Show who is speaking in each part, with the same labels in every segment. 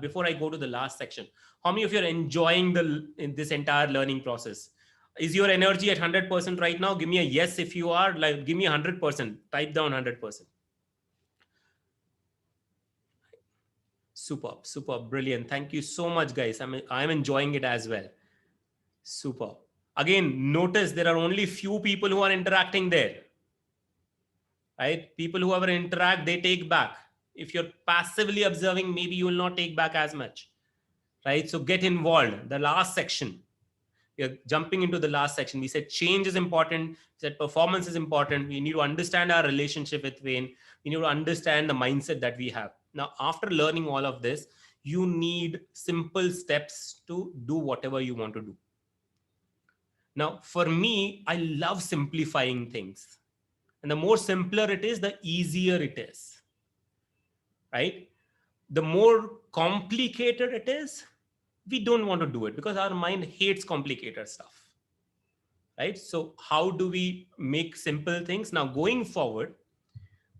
Speaker 1: before I go to the last section, how many of you are enjoying in this entire learning process? Is your energy at 100% right now? Give me a yes if you are. Like, give me 100%. Type down 100%. Superb, superb, brilliant. Thank you so much, guys. I'm enjoying it as well. Super. Again, notice there are only few people who are interacting there, right? People who ever interact, they take back. If you're passively observing, maybe you will not take back as much, right? So get involved. The last section, we're jumping into the last section. We said change is important. We said performance is important. We need to understand our relationship with Wayne. We need to understand the mindset that we have. Now, after learning all of this, you need simple steps to do whatever you want to do. Now, for me, I love simplifying things. And the more simpler it is, the easier it is, right? The more complicated it is, we don't want to do it because our mind hates complicated stuff, right? So how do we make simple things? Now, going forward,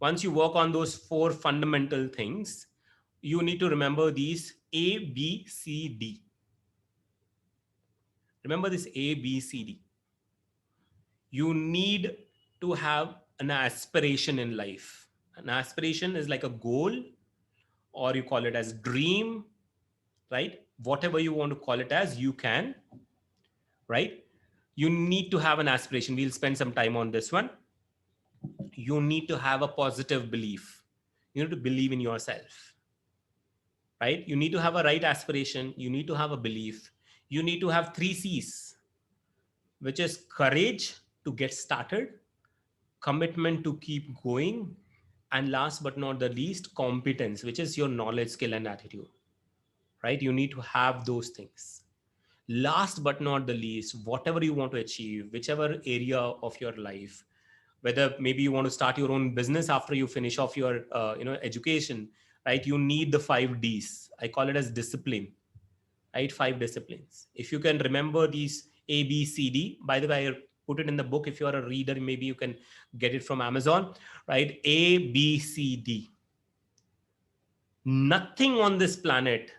Speaker 1: once you work on those 4 fundamental things, you need to remember these A, B, C, D. Remember this A, B, C, D. You need to have an aspiration in life. An aspiration is like a goal, or you call it as dream, right? Whatever you want to call it as, you can, right? You need to have an aspiration. We'll spend some time on this one. You need to have a positive belief. You need to believe in yourself, right? You need to have a right aspiration. You need to have a belief. You need to have 3 C's, which is courage to get started, commitment to keep going, and last but not the least, competence, which is your knowledge, skill, and attitude, right? You need to have those things. Last but not the least, whatever you want to achieve, whichever area of your life, whether maybe you want to start your own business after you finish off your education, right? You need the 5 Ds. I call it as discipline, right? 5 disciplines. If you can remember these A, B, C, D, by the way, I put it in the book. If you're a reader, maybe you can get it from Amazon, right? A, B, C, D. Nothing on this planet,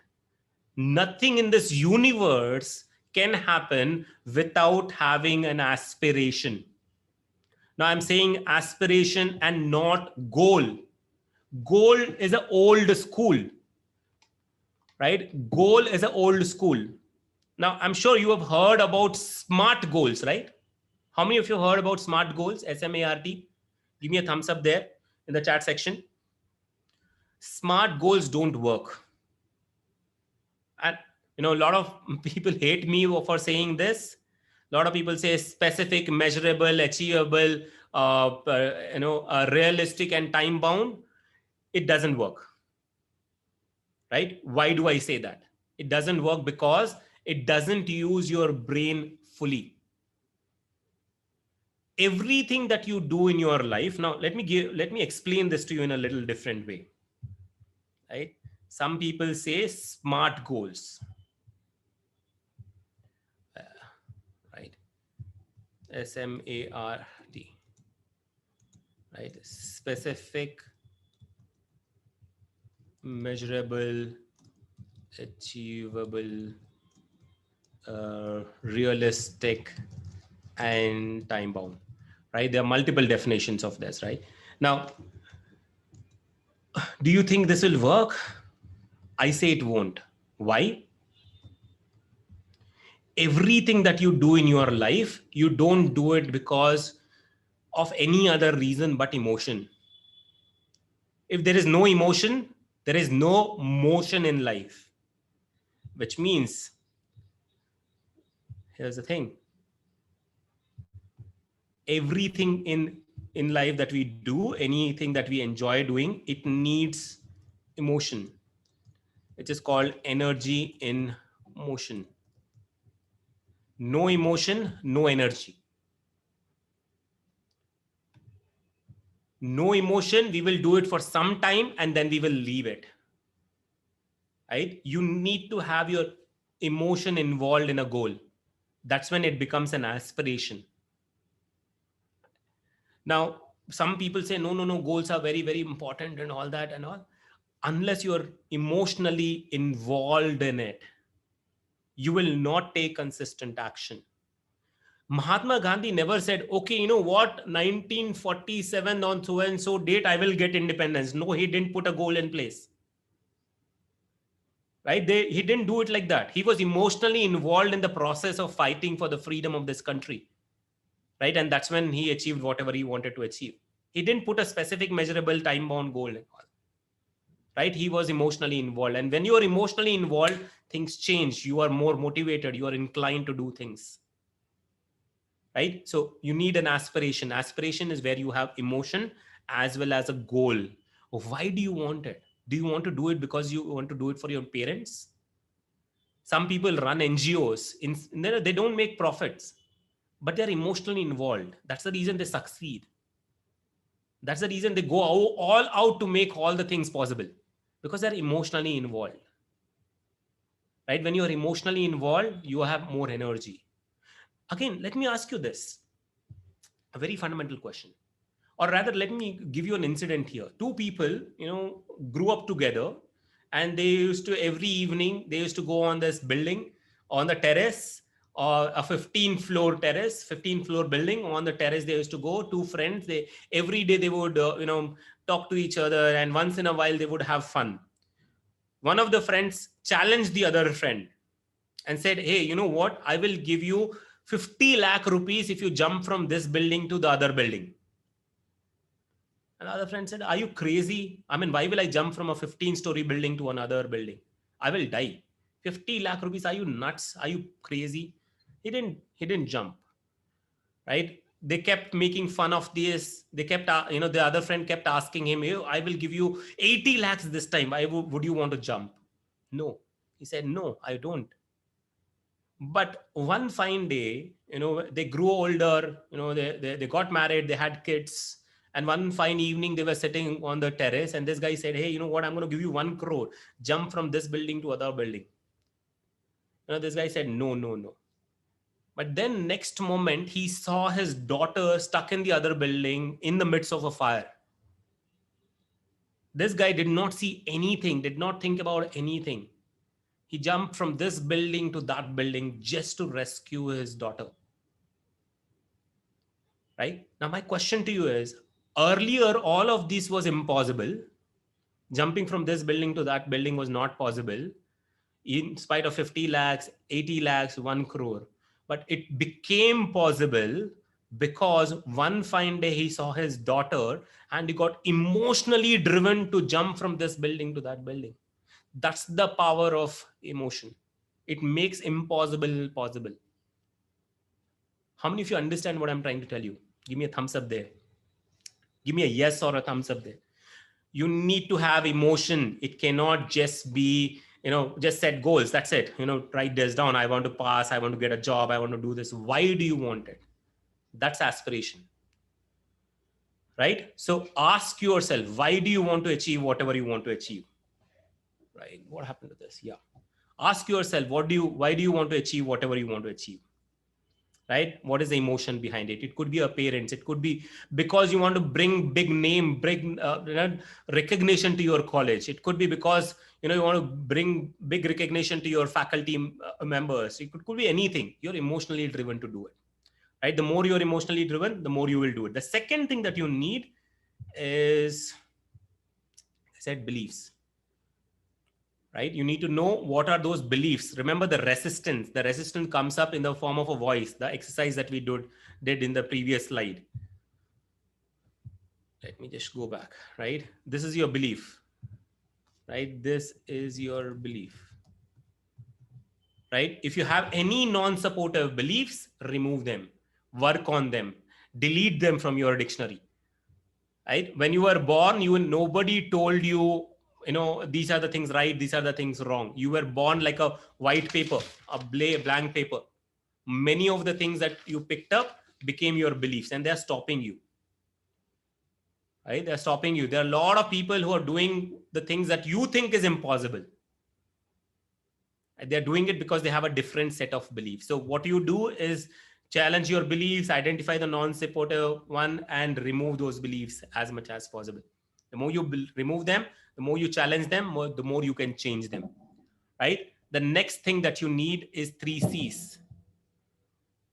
Speaker 1: nothing in this universe can happen without having an aspiration. Now I'm saying aspiration and not goal. Goal is an old school, right? Goal is an old school. Now I'm sure you have heard about SMART goals, right? How many of you heard about SMART goals? SMART. Give me a thumbs up there in the chat section. SMART goals don't work. And a lot of people hate me for saying this. A lot of people say specific, measurable, achievable, realistic and time bound. It doesn't work, right? Why do I say that? It doesn't work because it doesn't use your brain fully. Everything that you do in your life. Now, let me explain this to you in a little different way, right? Some people say SMART goals. Right? SMART, right? Specific, measurable, achievable, realistic, and time bound, right? There are multiple definitions of this, right? Now, do you think this will work? I say it won't. Why? Everything that you do in your life, you don't do it because of any other reason but emotion. If there is no emotion, there is no motion in life, which means, here's the thing. Everything in life that we do, anything that we enjoy doing, it needs emotion. It is called energy in motion. No emotion, no energy. No emotion, we will do it for some time and then we will leave it, right? You need to have your emotion involved in a goal. That's when it becomes an aspiration. Now, some people say, no, goals are very, very important and all that and all. unless you're emotionally involved in it, you will not take consistent action. Mahatma Gandhi never said, okay, you know what, 1947 on so and so date, I will get independence. No, he didn't put a goal in place. Right? He didn't do it like that. He was emotionally involved in the process of fighting for the freedom of this country. Right? And that's when he achieved whatever he wanted to achieve. He didn't put a specific measurable time bound goal. Right? He was emotionally involved. And when you are emotionally involved, things change. You are more motivated. You are inclined to do things. Right? So you need an aspiration. Aspiration is where you have emotion as well as a goal. Why do you want it? Do you want to do it because you want to do it for your parents? Some people run NGOs. They don't make profits, but they're emotionally involved. That's the reason they succeed. That's the reason they go all out to make all the things possible, because they're emotionally involved. Right? When you're emotionally involved, you have more energy. Again, let me ask you this, a very fundamental question. Or rather, let me give you an incident here. Two people, grew up together, and they used to, every evening, they used to go on this building, on the terrace, or a 15-floor terrace, 15-floor building. On the terrace, they used to go, two friends. They every day they would, talk to each other, and once in a while they would have fun. One of the friends challenged the other friend and said, hey, you know what? I will give you 50 lakh rupees if you jump from this building to the other building. Another friend said, are you crazy? I mean, why will I jump from a 15-story building to another building? I will die. 50 lakh rupees. Are you nuts? Are you crazy? He didn't jump. Right? They kept making fun of this. They kept, the other friend kept asking him, hey, I will give you 80 lakhs this time. Would you want to jump? No. He said, no, I don't. But one fine day, they grew older, they got married, they had kids. And one fine evening, they were sitting on the terrace, and this guy said, hey, you know what? I'm going to give you 1 crore. Jump from this building to other building. This guy said, no, no, no. But then next moment, he saw his daughter stuck in the other building in the midst of a fire. This guy did not see anything, did not think about anything. He jumped from this building to that building just to rescue his daughter. Right? Now, my question to you is, earlier, all of this was impossible. Jumping from this building to that building was not possible, in spite of 50 lakhs, 80 lakhs, 1 crore. But it became possible because one fine day he saw his daughter and he got emotionally driven to jump from this building to that building. That's the power of emotion. It makes impossible possible. How many of you understand what I'm trying to tell you? Give me a thumbs up there. Give me a yes or a thumbs up there. You need to have emotion. It cannot just be, just set goals. That's it. Write this down. I want to pass. I want to get a job. I want to do this. Why do you want it? That's aspiration. Right? So ask yourself, why do you want to achieve whatever you want to achieve? Right? What happened to this? Yeah. Ask yourself, why do you want to achieve whatever you want to achieve? Right? What is the emotion behind it? It could be appearance. It could be because you want to bring big name, bring recognition to your college. It could be because you want to bring big recognition to your faculty members. It could be anything. You're emotionally driven to do it. Right? The more you're emotionally driven, the more you will do it. The second thing that you need is, I said, beliefs. Right? You need to know what are those beliefs. Remember the resistance. The resistance comes up in the form of a voice, the exercise that we did in the previous slide. Let me just go back, right? This is your belief, right? This is your belief, right? If you have any non-supportive beliefs, remove them, work on them, delete them from your dictionary, right? When you were born, nobody told you, these are the things right, these are the things wrong. You were born like a white paper, a blank paper. Many of the things that you picked up became your beliefs, and they're stopping you. Right? They're stopping you. There are a lot of people who are doing the things that you think is impossible. They're doing it because they have a different set of beliefs. So what you do is challenge your beliefs, identify the non-supportive one, and remove those beliefs as much as possible. The more you remove them, The more you challenge them, the more you can change them, right? The next thing that you need is 3 C's,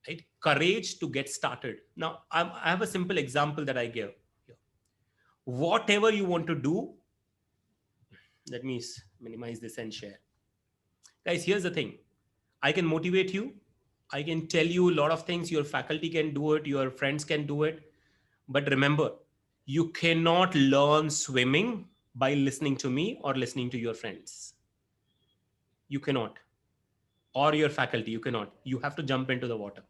Speaker 1: right? Courage to get started. Now, I have a simple example that I give here. Whatever you want to do, let me minimize this and share. Guys, here's the thing. I can motivate you. I can tell you a lot of things. Your faculty can do it. Your friends can do it. But remember, you cannot learn swimming by listening to me or listening to your friends. You cannot. Or your faculty, you cannot. You have to jump into the water.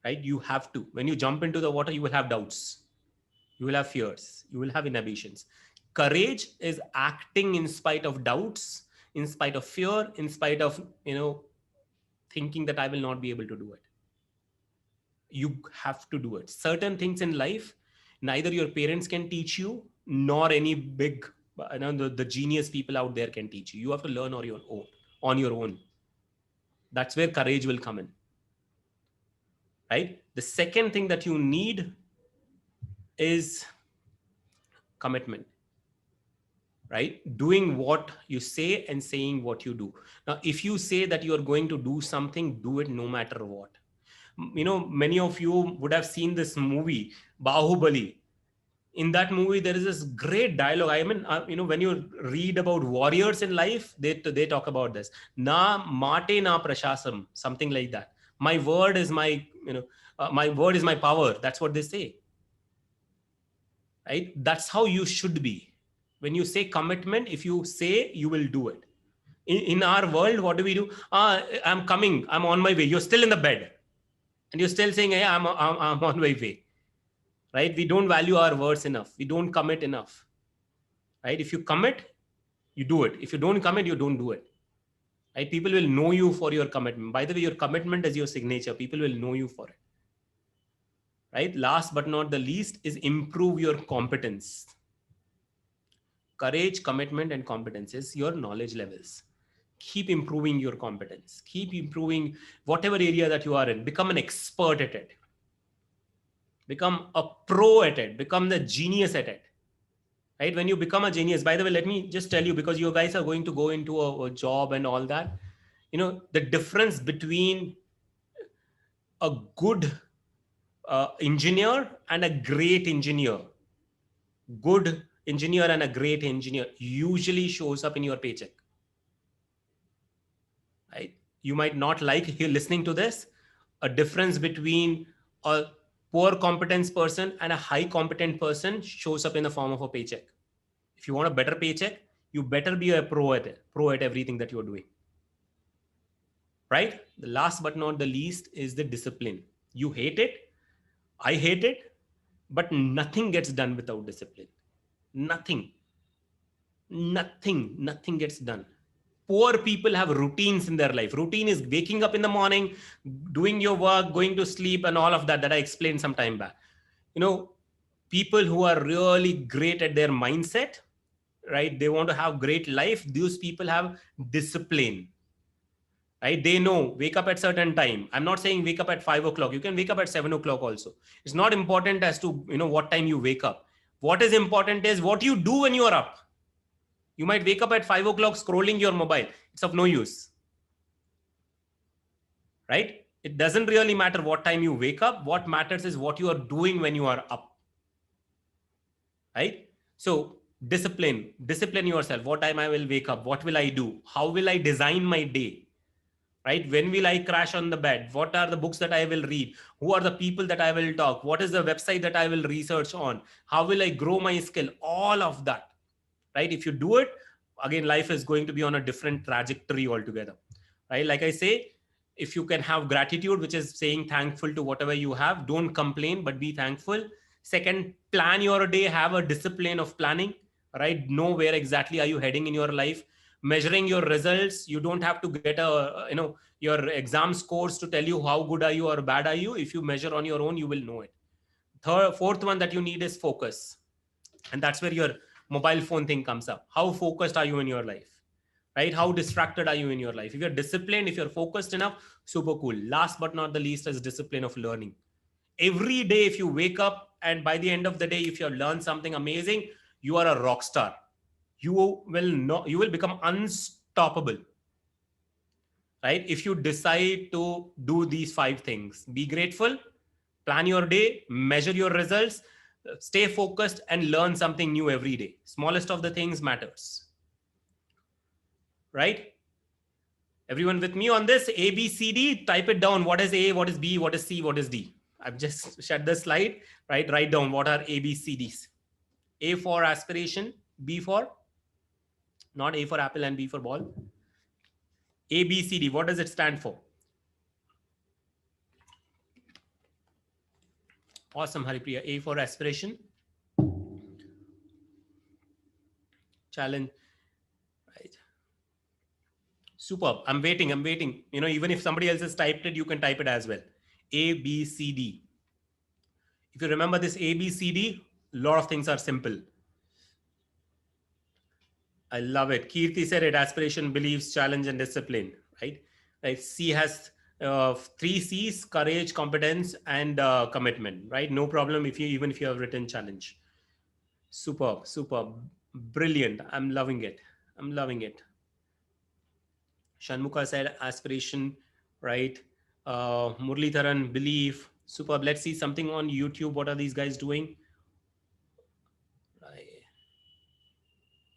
Speaker 1: Right? You have to. When you jump into the water, you will have doubts. You will have fears. You will have inhibitions. Courage is acting in spite of doubts, in spite of fear, in spite of, thinking that I will not be able to do it. You have to do it. Certain things in life, neither your parents can teach you, nor any big, the genius people out there can teach you. You have to learn on your own. That's where courage will come in. Right? The second thing that you need is commitment. Right? Doing what you say and saying what you do. Now, if you say that you are going to do something, do it no matter what. Many of you would have seen this movie, Bahubali. In that movie, there is this great dialogue. I mean, when you read about warriors in life, they talk about this. Na mate na prashasam, something like that. My word is my power. That's what they say. Right? That's how you should be. When you say commitment, if you say, you will do it. In our world, what do we do? I'm coming. I'm on my way. You're still in the bed. And you're still saying, hey, I'm on my way. Right? We don't value our words enough. We don't commit enough. Right? If you commit, you do it. If you don't commit, you don't do it. Right? People will know you for your commitment. By the way, your commitment is your signature. People will know you for it. Right? Last but not the least is improve your competence. Courage, commitment, and competence is your knowledge levels. Keep improving your competence. Keep improving whatever area that you are in. Become an expert at it. Become a pro at it. Become the genius at it. Right? When you become a genius, by the way, let me just tell you, because you guys are going to go into a job and all that. The difference between a good engineer and a great engineer. Good engineer and a great engineer usually shows up in your paycheck. Right? You might not like listening to this. A difference between a poor competence person and a high competent person shows up in the form of a paycheck. If you want a better paycheck, you better be a pro at everything that you're doing. Right? The last but not the least is the discipline. You hate it. I hate it. But nothing gets done without discipline. Nothing gets done. Poor people have routines in their life. Routine is waking up in the morning, doing your work, going to sleep, and all of that I explained some time back. People who are really great at their mindset, right? They want to have great life. Those people have discipline. Right? They know wake up at certain time. I'm not saying wake up at 5 o'clock. You can wake up at 7 o'clock also. It's not important as to what time you wake up. What is important is what you do when you are up. You might wake up at 5 o'clock scrolling your mobile. It's of no use. Right? It doesn't really matter what time you wake up. What matters is what you are doing when you are up. Right? So discipline yourself. What time I will wake up? What will I do? How will I design my day? Right? When will I crash on the bed? What are the books that I will read? Who are the people that I will talk? What is the website that I will research on? How will I grow my skill? All of that. Right? If you do it, again, life is going to be on a different trajectory altogether. Right? Like I say, if you can have gratitude, which is saying thankful to whatever you have, don't complain, but be thankful. Second, plan your day, have a discipline of planning, right? Know where exactly are you heading in your life. Measuring your results. You don't have to get your exam scores to tell you how good are you or bad are you. If you measure on your own, you will know it. Fourth one that you need is focus. And that's where your mobile phone thing comes up. How focused are you in your life? Right? How distracted are you in your life? If you're disciplined, if you're focused enough, super cool. Last but not the least is discipline of learning. Every day, if you wake up and by the end of the day, if you learn something amazing, you are a rock star. You will become unstoppable, right? If you decide to do these 5 things: be grateful, plan your day, measure your results, stay focused, and learn something new every day. Smallest of the things matters, right? Everyone with me on this? A, B, C, D. Type it down. What is A? What is B? What is C? What is D? I've just shared the slide, right? Write down what are A, B, C, Ds. A for aspiration, B for, not A for apple and B for ball. A, B, C, D. What does it stand for? Awesome, Haripriya. A for aspiration, challenge, right? Superb. I'm waiting. You know, even if somebody else has typed it, you can type it as well. A, B, C, D. If you remember this A, B, C, D, a lot of things are simple. I love it. Kirti said it: aspiration, beliefs, challenge, and discipline, right? Like C has 3 C's: courage, competence, and commitment, right? No problem if you, even if you have written challenge. Superb, superb, brilliant. I'm loving it. I'm loving it. Shanmukha said aspiration, right? Muralitharan, belief. Superb. Let's see something on YouTube. What are these guys doing? Right.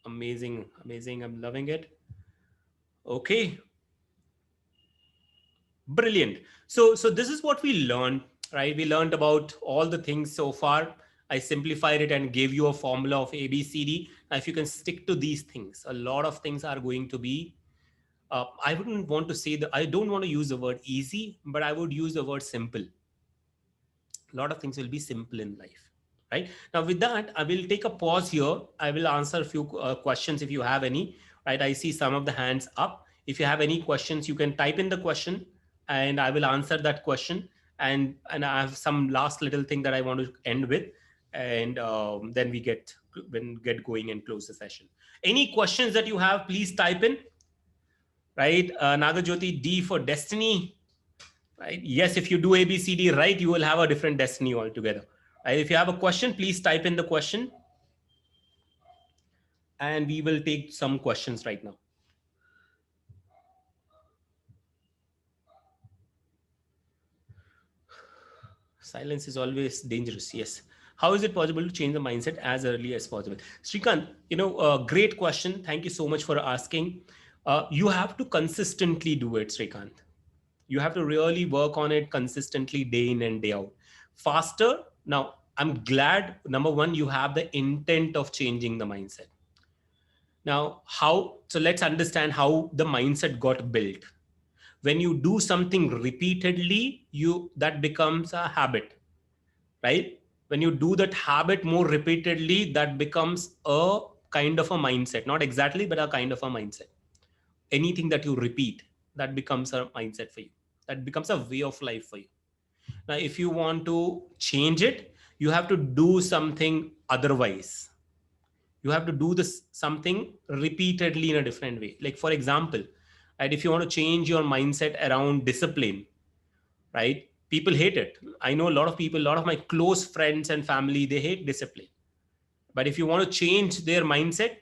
Speaker 1: Amazing, amazing. I'm loving it. Okay. Brilliant. So this is what we learned, right? We learned about all the things so far. I simplified it and gave you a formula of A, B, C, D. Now, if you can stick to these things, a lot of things are going to be, I wouldn't want to say that, I don't want to use the word easy, but I would use the word simple. A lot of things will be simple in life, right? Now, with that, I will take a pause here. I will answer a few questions if you have any, right? I see some of the hands up. If you have any questions, you can type in the question and I will answer that question. And I have some last little thing that I want to end with. And then we get going and close the session. Any questions that you have, please type in, right? Nagajyoti, D for destiny. Right? Yes, if you do ABCD right, you will have a different destiny altogether. Right? If you have a question, please type in the question and we will take some questions right now. Silence is always dangerous. Yes. How is it possible to change the mindset as early as possible? Srikant, you know, great question. Thank you so much for asking. You have to consistently do it, Srikant. You have to really work on it consistently, day in and day out. Faster. Now, I'm glad, number one, you have the intent of changing the mindset. Now, so let's understand how the mindset got built. When you do something repeatedly, that becomes a habit, right? When you do that habit more repeatedly, that becomes a kind of a mindset, not exactly, but a kind of a mindset. Anything that you repeat, that becomes a mindset for you. That becomes a way of life for you. Now, if you want to change it, you have to do something otherwise. You have to do this something repeatedly in a different way. Like, for example, right, if you want to change your mindset around discipline, right? People hate it. I know a lot of people, a lot of my close friends and family, they hate discipline. But if you want to change their mindset,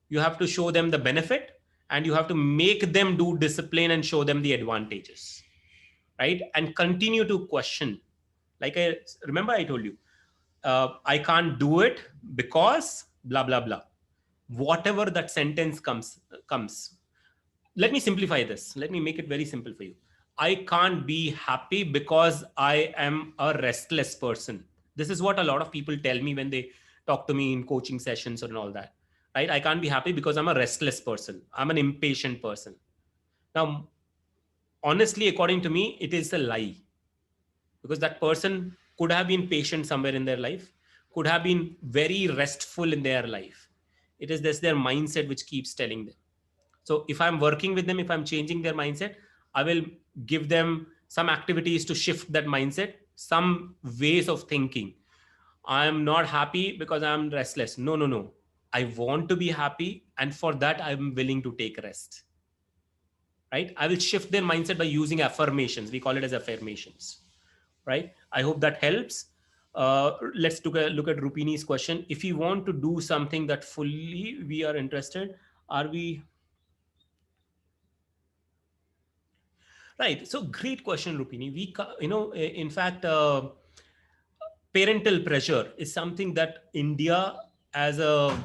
Speaker 1: you have to show them the benefit and you have to make them do discipline and show them the advantages, right? And continue to question. Like, I remember I told you, I can't do it because blah, blah, blah. Whatever that sentence comes. Let me simplify this. Let me make it very simple for you. I can't be happy because I am a restless person. This is what a lot of people tell me when they talk to me in coaching sessions and all that, right? I can't be happy because I'm a restless person. I'm an impatient person. Now, honestly, according to me, it is a lie, because that person could have been patient somewhere in their life, could have been very restful in their life. It is this their mindset which keeps telling them. So if I'm working with them, if I'm changing their mindset, I will give them some activities to shift that mindset, some ways of thinking. I'm not happy because I'm restless. No, no, no. I want to be happy. And for that, I'm willing to take rest. Right? I will shift their mindset by using affirmations. We call it as affirmations. Right? I hope that helps. Let's look at Rupini's question. If we want to do something that fully we are interested, are we right? So great question, Rupini. In fact, parental pressure is something that India as a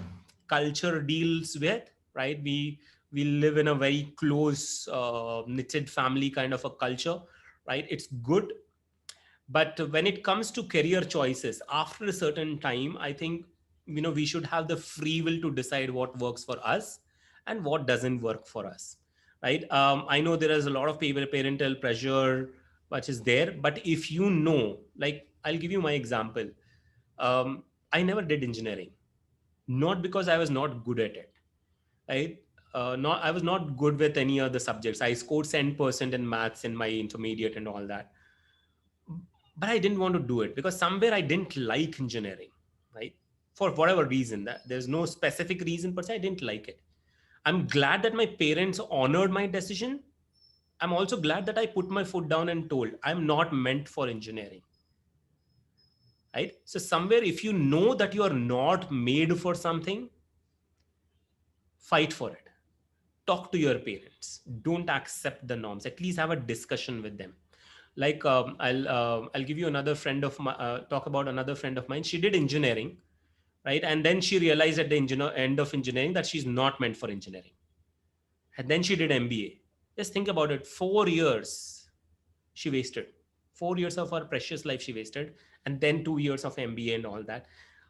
Speaker 1: culture deals with, right? We live in a very close, knitted family kind of a culture, right? It's good, but when it comes to career choices, after a certain time, I think we should have the free will to decide what works for us and what doesn't work for us, right? I know there is a lot of parental pressure which is there, but if like, I'll give you my example. I never did engineering, not because I was not good at it, right? Not I was not good with any other subjects. I scored 10% in maths in my intermediate and all that, but I didn't want to do it because somewhere I didn't like engineering, right? For whatever reason, that there's no specific reason per se, I didn't like it. I'm glad that my parents honored my decision. I'm also glad that I put my foot down and told I'm not meant for engineering, right? So somewhere, if you know that you are not made for something, fight for it. Talk to your parents. Don't accept the norms. At least have a discussion with them. Like, I'll give you another friend of my talk about another friend of mine. She did engineering, right? And then she realized at the end of engineering that she's not meant for engineering. And then she did MBA. Just think about it. 4 years she wasted. 4 years of her precious life she wasted. And then 2 years of MBA and all that.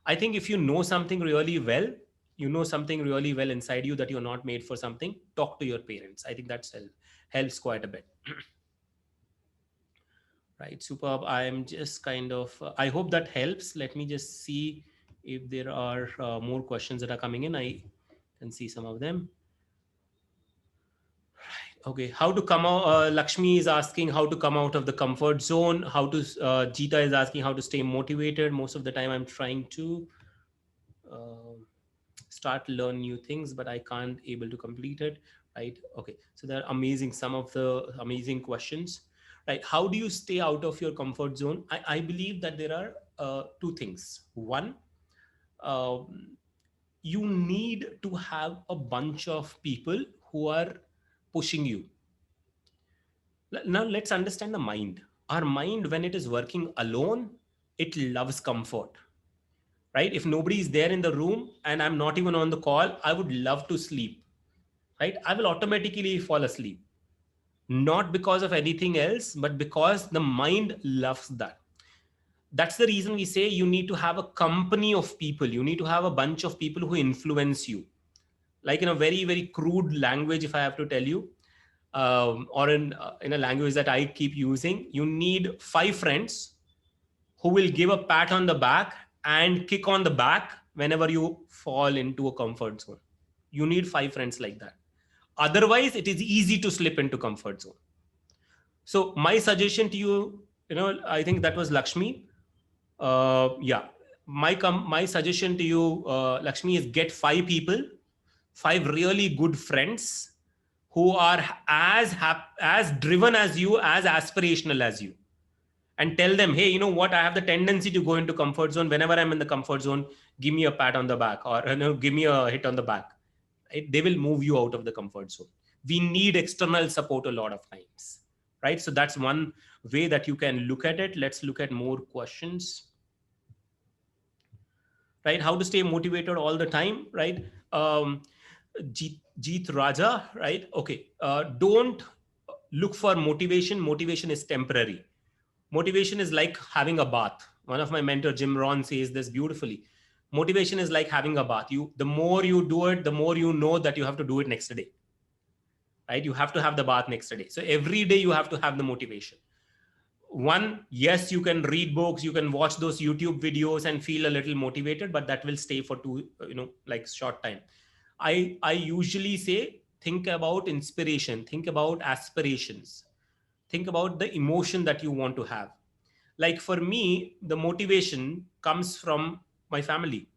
Speaker 1: I think if you know something really well, inside you that you're not made for something, talk to your parents. I think that helps quite a bit. Right, superb. I'm just kind of, I hope that helps. Let me just see if there are more questions that are coming in. I can see some of them. Okay, how to come out? Lakshmi is asking how to come out of the comfort zone. How to, Jeeta is asking how to stay motivated. Most of the time I'm trying to uh, start learn new things, but I can't able to complete it. Right. Okay. So they're amazing. Some of the amazing questions. Right. How do you stay out of your comfort zone? I believe that there are two things. One, um, you need to have a bunch of people who are pushing you. Now let's understand the mind. Our mind, when it is working alone, it loves comfort, right? If nobody is there in the room and I'm not even on the call, I would love to sleep, right? I will automatically fall asleep, not because of anything else, but because the mind loves that. That's the reason we say you need to have a company of people. You need to have a bunch of people who influence you. Like, in a very, very crude language, if I have to tell you, or in a language that I keep using, you need 5 friends who will give a pat on the back and kick on the back whenever you fall into a comfort zone. You need 5 friends like that. Otherwise, it is easy to slip into comfort zone. So my suggestion to you, I think that was Lakshmi. Yeah, my suggestion to you, Lakshmi, is get 5 people, 5 really good friends who are as driven as you, as aspirational as you, and tell them, hey, you know what, I have the tendency to go into comfort zone. Whenever I'm in the comfort zone, give me a pat on the back, or give me a hit on the back. Right? They will move you out of the comfort zone. We need external support a lot of times, right? So that's one way that you can look at it. Let's look at more questions. Right, how to stay motivated all the time, right? Jeet Raja, right? Okay, don't look for motivation. Motivation is temporary. Motivation is like having a bath. One of my mentor, Jim Rohn, says this beautifully. Motivation is like having a bath. The more you do it, the more you know that you have to do it next day, right? You have to have the bath next day. So every day you have to have the motivation. One, yes, you can read books, you can watch those YouTube videos and feel a little motivated, but that will stay for like short time. I usually say, think about inspiration, think about aspirations, think about the emotion that you want to have. Like for me, the motivation comes from my family,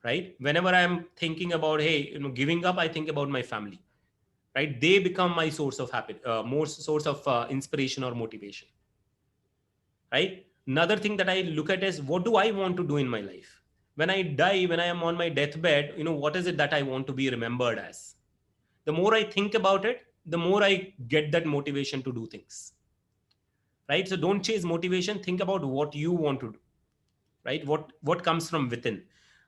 Speaker 1: right? Whenever I'm thinking about, hey, giving up, I think about my family, right? They become my source of inspiration or motivation, right? Another thing that I look at is, what do I want to do in my life? When I die, when I am on my deathbed, what is it that I want to be remembered as? The more I think about it, the more I get that motivation to do things, right? So don't chase motivation. Think about what you want to do, right? What comes from within.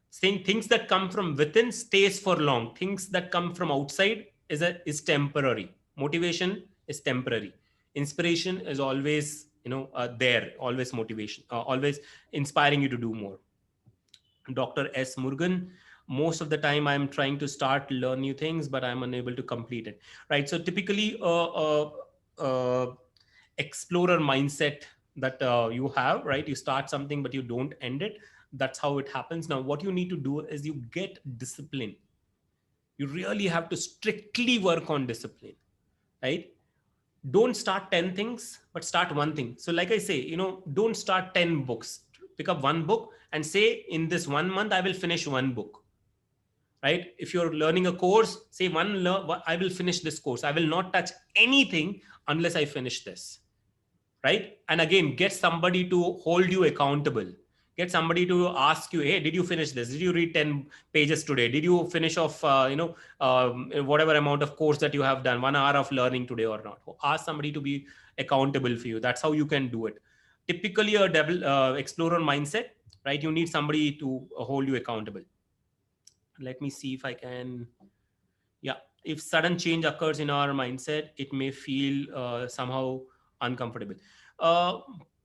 Speaker 1: Saying things that come from within stays for long. Things that come from outside is temporary. Motivation is temporary. Inspiration is always there, always motivation, always inspiring you to do more. Dr. S. Murugan, most of the time I'm trying to learn new things, but I'm unable to complete it. Right. So typically, explorer mindset that you have, right? You start something, but you don't end it. That's how it happens. Now, what you need to do is you get discipline. You really have to strictly work on discipline, right? Don't start 10 things, but start one thing. So like I say, don't start 10 books. Pick up one book and say, in this 1 month, I will finish one book, right? If you're learning a course, say I will finish this course. I will not touch anything unless I finish this, right? And again, get somebody to hold you accountable. Get somebody to ask you, hey, did you finish this? Did you read 10 pages today? Did you finish off, whatever amount of course that you have done, 1 hour of learning today or not? Ask somebody to be accountable for you. That's how you can do it. Typically a explorer mindset, right? You need somebody to hold you accountable. Let me see if I can. Yeah. If sudden change occurs in our mindset, it may feel somehow uncomfortable.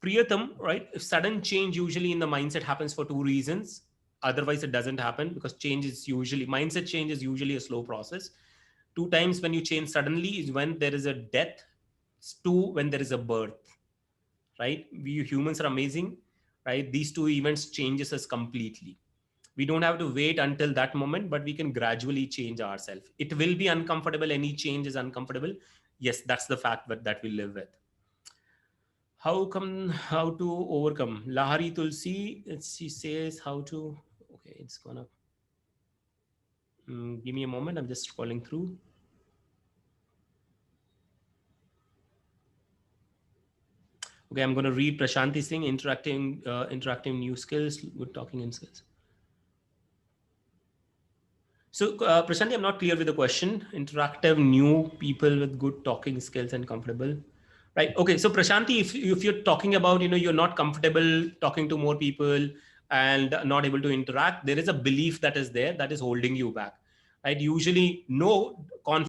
Speaker 1: Priyatam, right? If sudden change usually in the mindset happens for two reasons. Otherwise, it doesn't happen, because mindset change is usually a slow process. 2 times when you change suddenly is when there is a death. 2, when there is a birth, right? We humans are amazing, right? These 2 events changes us completely. We don't have to wait until that moment, but we can gradually change ourselves. It will be uncomfortable. Any change is uncomfortable. Yes, that's the fact that we live with. How to overcome? Lahari Tulsi, she says how to, okay, it's gonna, give me a moment. I'm just scrolling through. Okay, I'm going to read Prashanti Singh, interacting new skills, good talking and skills. So, Prashanti, I'm not clear with the question. Interactive new people with good talking skills and comfortable. Right. Okay. So, Prashanti, if you're talking about, you're not comfortable talking to more people and not able to interact, there is a belief that is there that is holding you back. Right. Usually, no confidence